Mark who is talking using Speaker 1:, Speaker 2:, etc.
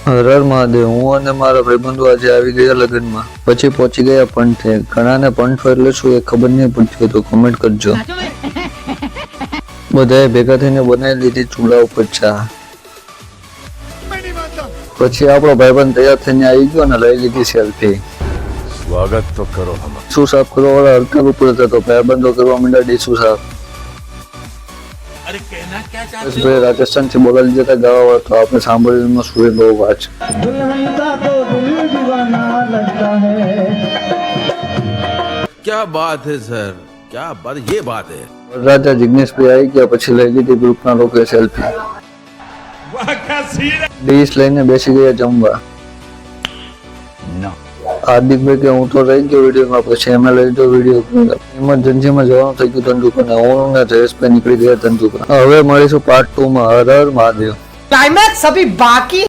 Speaker 1: હર મહાદેવ. હું અને મારા ભાઈબંધો આજે આવી ગયા લગ્નમાં. પછી પહોંચી ગયા પંથે. ઘણાને પંથ એટલે શું એ ખબર નહીં પડતી તો કમેન્ટ કરજો. બધાએ ભેગા થઈને બનાવી લીધી ચૂલા ઉપર ચા. પછી આપણો ભાઈબંધ તૈયાર થઈને આવી ગયો અને લઈ લીધી સેલ્ફી.
Speaker 2: સ્વાગત તો કરો.
Speaker 1: શું સાફ કરવા વાળા હડતાલ ઉપર હતા તો ભાઈબંધો કરવા માંડ્યા ડીશું સાફ. ભાઈ રાજસ્થાન થી બોલાવી જતા ગાવા વાળા તો આપણે સાંભળીને સુરે બહુ વાંચ.
Speaker 2: क्या बात है सर, क्या बात, ये बात है.
Speaker 1: રાજા જિગ્નેશભાઈ આવી ગયા પછી લઈ લીધી ગ્રુપના લોકોએ સેલ્ફી. ડીશ લઈને બેસી ગયા જમવા. હાર્દિકભાઈ કે હું તો રહી ગયો વિડીયોમાં. પછી એમને લઈ લીધો વિડીયો. ઇમરજન્સીમાં જવાનું થઈ ગયું ધંધુકા ને હું ને જયેશભાઈ નીકળી ગયા ધંધુકા. હવે મળીશું પાર્ટ 2 માં. હર હર મહાદેવ.
Speaker 3: क्लाइमैक्स अभी बाकी